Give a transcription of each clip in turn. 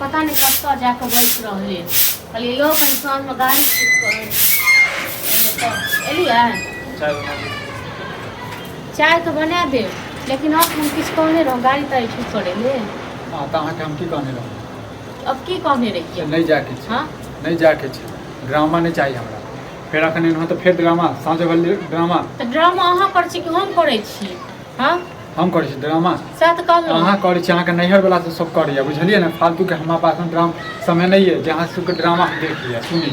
पता नहीं कत्ता जाके बैठ रहले कहलिए यो कहीं साँझ में गाड़ी एलिए चाय तो बना दे लेकिन अब हम किछु कहने रहो गाड़ी तारी ठीक करे ले तो अहाँके हम की कहने रहूँ अब की कहने रहिए नहीं जाके छै हाँ नहीं जाके छै ड्रामा नहीं चाहिए हमरा फिर अखन एनहुँ तो फिर ड्रामा साँझ भेल ड्रामा तो ड्रामा अहाँ कर छी कि हम करे छी हाँ हम करै छी ड्रामा साथ कहलहुँ अहाँ करै छी अहाँके नैहर वाला से सब करैया बुझलिए ना फालतू के हमारे पास में ड्रामा समय नहीं है जे अहाँ सबके ड्रामा हम देख लिया सुनी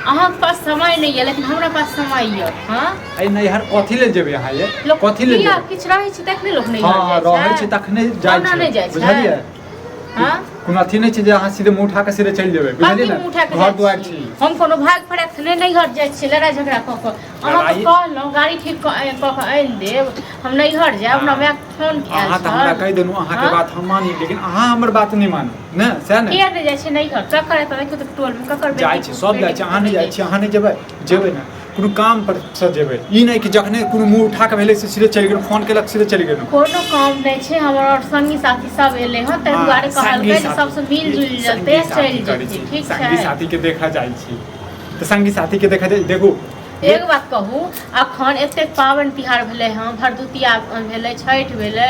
अहाँ के पास समय नहीं है लेकिन हमरा पास समय है हाँ अरे नैहर कथी ले जेबै अहाँ ये लोग कथी ले किया जेबै किछु रहै छै तखने लोग नहीं हाँ रहै छै तखने जाइ ओना नहीं छै जाइ छै बुझलिए हाँ कोनो अथी नहीं छै जे अहाँ सीधे मुँह उठा के सीधे चलि जेबै बुझलिए ना घर दुआर छी हम कोनो भाग फड़क नहीं नहीं घर जाइ छी लड़ाई झगड़ा कऽ कऽ अहाँ तो कहलहुँ गाड़ी ठीक कऽ कऽ आनि देब हम नहीं घर जायब ना मैं फोन किया अहाँ तऽ हमरा कहि देलहुँ अहाँके बात हम मानी लेकिन अहाँ हमर बात नहीं मानू ने सएह ने किया नहीं जाइ छै नहीं घर चक्कर एतऽ देखियौ तऽ टोल में ककर जाइ छै सब जाइ छै अहाँ नहीं जाइ छी अहाँ नहीं जेबै जेबै ना कोनो काम पर से जेबै ई नहीं कि जखने कोनो मुँह उठा के भेलै से सीधे चलि गेलहुँ फोन केलक सीधे चलि गेलहुँ कोनो काम नहीं छै हमर और संगी साथी सब एलै हँ ताहि दुआरे कहलकै जे सबसँ मिल जुलि जेतै चलि जेतै ठीक छै संगी साथी के देखा जाइ छी तऽ संगी साथी के देखा जाइ देखू एक बात कहूँ अखन एतेक पाबनि तिहार भेलै हँ भरदुतिया भेलै छठि भेलै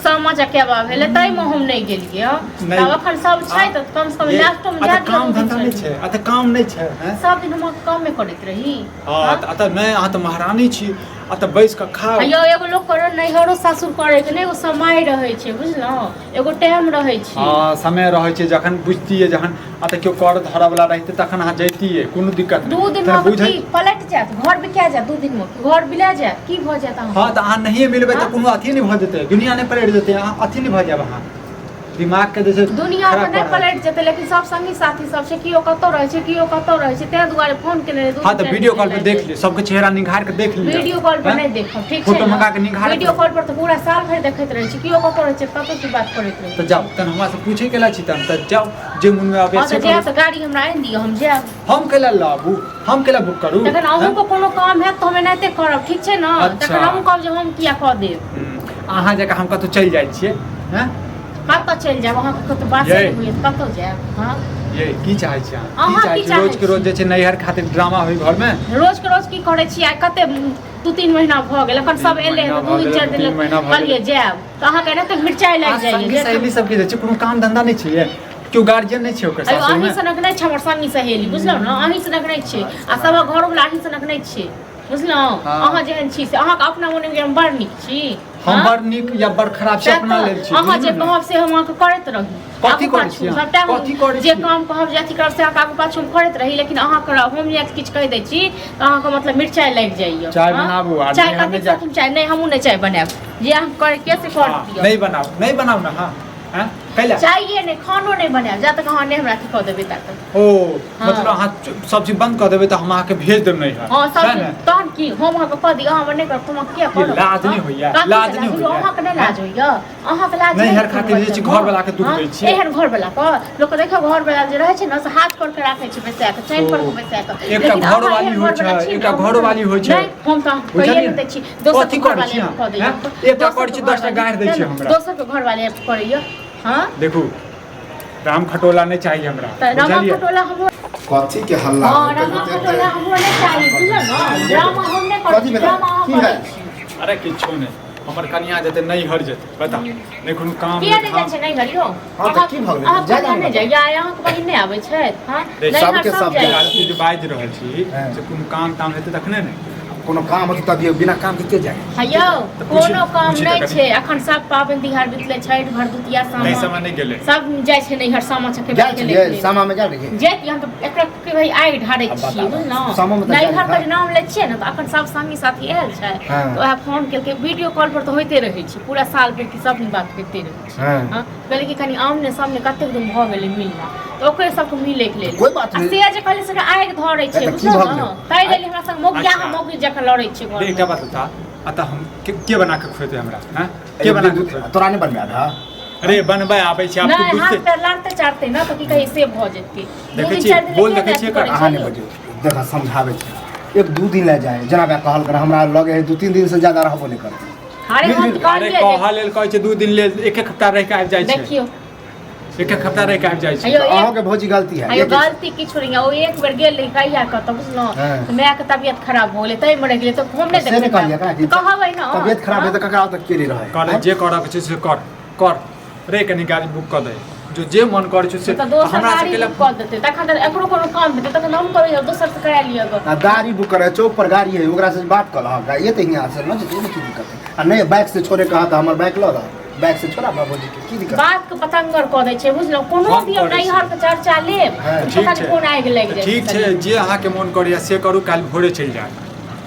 सामा चकेबा भेलै ताहिमे हम नहीं गेलियै हँ अखन सब छै तऽ कम से कम लास्टोमे जा काम धंधा नहीं छै अतः काम नहीं छै सब दिन हम कमे करैत रही अतः नहीं अहाँ तऽ महारानी छी अतः बैस कऽ खाओ यो एगो लोग कर नैहरो सासुर करे के एगो समय रहै छै बुझलहुँ एगो टाइम रहै छै हाँ समय रहै छै जखन बुझतियै जखन अतः केओ कर धरऽ वाला रहितै तखन अहाँ जैतियै कोनो दिक्कत दू दिन में पलट जायत घर बिका जायत दू दिन में घर बिला जायत की भऽ जायत हाँ तऽ अहाँ नहीं मिलबै तऽ कोनो अथी नहीं भऽ जेतै दुनिया नहीं पलटि जेतै अहाँ अथी नहीं भऽ जायब अहाँ दिमाग के जैसे दुनिया पर नहीं पलट जेतै लेकिन सब संगी साथी सब छै कियो कतौ रहै छै कियो कतौ रहै छै तें दुआरे फोन केने हाँ तो वीडियो कॉल पर देख लियो सबके चेहरा निखार के देख लियो वीडियो कॉल पर नहीं देखब ठीक छै फोटो मंगा के निखार वीडियो कॉल पर तो पूरा साल भर देखैत रहै छी कियो कतौ रहै छै कतौ की बात करैत रहै तो जाओ तन हमरा से पूछे केला छी तन त जाओ जे मन में आबे से से गाड़ी हमरा आनि दियौ हम जायब हम केला लाबू हम केला बुक करू तखन अहूँ को कोनो काम है तो हमें नहीं करब ठीक छै ना तखन हम कहब जे हम किया कह देब अहाँ जका हम कतौ चल जाइ छियै हैं कतौ चल जायब अहाँ कतौ बात से होइए कतौ जायब हां ये की चाहै छी अहाँ की चाहै छी रोज के रोज जे छै नैहर खातिर ड्रामा होई घर में रोज के रोज की करै छी आइ कते 2-3 महीना भ गेल अखन सब एले 2-4 दिन कहलिए जायब त अहाँ कहने त मिर्चाई लागि जाइए संगी सहेली सब के जे छै कोनो काम धंधा नहीं छै क्यों गार्जियन नहीं छै ओकर सासुर में अहीं सनक नहीं छै हमर संगी सहेली बुझलौ न अहीं सनक नहीं छै आ सब घर वाला अहीं सनक नहीं छै बुझलौ अहाँ जेहन छी से अहाँ के अपना मोने में बड़ नीक छी हम बड़ नीक या बड़ खराब से अपना लेल छी अहाँ जे कहब से हम अहाँके करैत रही कथी करै छी कथी करै छी जे काम कहब जे अथी करब से अहाँके आगू पाछू हम करैत रही लेकिन अहाँ करब हम जे किछु कहि दै छी त अहाँके मतलब मिर्चाई लागि जाइए चाय बनाबू आ चाय कथी साथ चाय नहीं हमहू नहीं चाय बनाएब जे अहाँ करे कैसे कर दियौ नहीं बनाऊ ना हां हैं कैला चाहिए नहीं खानो नहीं बनाएब जा तक अहाँ नहीं हमरा अथी कह देबै तक ओ मतलब अहाँ सब चीज बंद कर देबै त हम अहाँ के भेज देब नहीं है हां सब तहन की हम अहाँ के कह दियौ हम नहीं करब तुम किया करब लाज नहीं होइया लाज नहीं होइया अहाँ के नहीं लाज होइया अहाँ के लाज नहीं हर खातिर जे घर वाला के दुख दै छी एहन घर वाला के लोक देखो घर वाला जे रहै छै न से हाथ कर के राखै छै बैसा के चैन पर के बैसा के एकटा घर वाली होइ छै एकटा घर वाली होइ छै हम त कहिए दै छी दोसर घर वाले कह दै एकटा कर छी 10टा गाड़ दै छी हमरा दोसर के घर वाले करैया हां देखू राम खटोला नहीं चाहिए हमरा राम खटोला हमरो कथी के हल्ला राम खटोला हमरो नहीं चाहिए बुझल न ड्रामा हम नहीं करब ड्रामा की है अरे किछो नहीं हमर कन्या जते नहीं हर जते बता नहीं कोनो काम किया नहीं जाय छै नहीं घरियो हां त की भ गेलै जाय नहीं जाय अहाँ के बहिन नहीं आबै छै हां सबके सब जे बाज रहल छी से कोनो काम ताम हेतै तखने ने कोनो काम होतै तब बिना काम के जाय हयौ कोनो काम नहीं छै अखन सब पाबनि तिहार बितले छठ भरदुतिया सामा नहीं समय नहीं गेले सब जाय छै नैहर सामा चकेबा गेले सामा में जा रही जे कि हम त एकरा के भाई आइ ढारै छी बुझलौ नैहर के नाम ले छियै न त अखन सब संगी साथी आयल छै त ओहे फोन केलकै वीडियो कॉल पर त होइते रहै छै पूरा साल भर की सब दिन बात करते रहै छै हां कहले कि कनी आमने सामने कतेक दिन भ गेलै मिलना त ओकरे सबके मिले के लेल कोई बात नहीं से जे कहले से आइ के धरै छै बुझलौ ताइ लेल हमरा संग मोगिया हम मोगी जका लड़ै छै घर एकटा बात बता अतः हम के बना के खुएते हमरा हैं के बना के तोरा नहीं बनबा था अरे बनबे आबै छै आपको नहीं हाथ पैर लाड़ते चाटते ना तो की कहीं से भ जेतै देखै छी बोल देखै छी कर अहाँ नहीं बजियो देखा समझाबै छै 1-2 दिन ले जाए जना बा कहल कर हमरा लगे है 2-3 दिन से ज्यादा रहबो नहीं करते अरे हम अरे कहल लेल कहै छै 2 दिन लेल 1 हफ्ता रह के आबि जाइ छै देखियो एक हफ्ता रह के आबि जाइ छै। अहाँ के भौजी गलती है अयो गलती किछु नहीं है। ओ एक बेर गेल रही कहिया कत बुझलो माय के तबियत खराब हो गेलै तै मर गेलै तो हम नहीं से कहलिए का कि कहबै ना तबियत खराब है त ककरा तक के रहे कहले जे करऽ के छै से कर रे कनी गाड़ी बुक कर दे जे मन करै छै से हमरा से केला कऽ देतै तखन एकरो कोनो काम हेतै तखन हम कहबै दोसर से करा लिअ ग। गाड़ी बुक करे चौक पर गाड़ी है ओकरा से बात कर लहा ये त यहां से न जे की दिक्कत है आ नहीं बाइक से छोड़े कहा त हमर बाइक ल रहा बाइक से छोड़ा बाबूजी के की दिक्कत बात के पतंगर क दै छै बुझलो कोनो भी नैहर के चर्चा लेब पता नहीं कोन आगि लागि जाइ ठीक छै जे अहाँ के मन करैया से करू काल भोरे चलि जाए।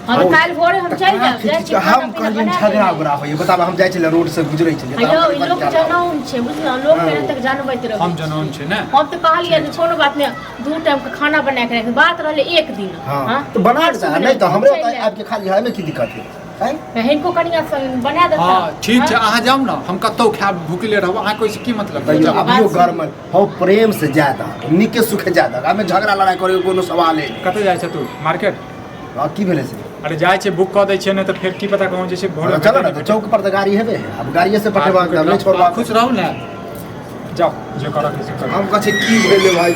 हम काल भोरे हम चलि जाब जाइ छी हम कहलिए झगड़ा उगड़ा होय बताब हम जाइ छले रोड से गुजरै छलिए अयो ई लोग जनौन छै बुझलो लोग के तक जानबैत रहै हम जनौन छै ने हम त कहलिए जे कोनो बात नहीं 2 टाइम के खाना बना के रख बात रहले एक दिन हां तो बना दे नहीं तो हमरे आपके खाली है में की दिक्कत है हिनको कनिया बना देता। हां ठीक छै अहाँ जाउ न हम कतौ खाब भूखले रहब अहाँ कोइ की मतलब अभियो घर में हो प्रेम से ज्यादा निके सुखे ज्यादा हमें झगड़ा लड़ाई करे कोनो सवाल है। कतौ जाइ छ तू मार्केट हां की भेले से अरे जाइ छै बुक क दै छै ने त फेर की पता कहूं जे छै भोरे चलो ना तो चौक पर त गाड़ी हेबे अब गाड़िए से पठेबा हम नहीं छोड़बा खुश रहू ने जाओ जे करऽ के से हम कहे की भेले भाई।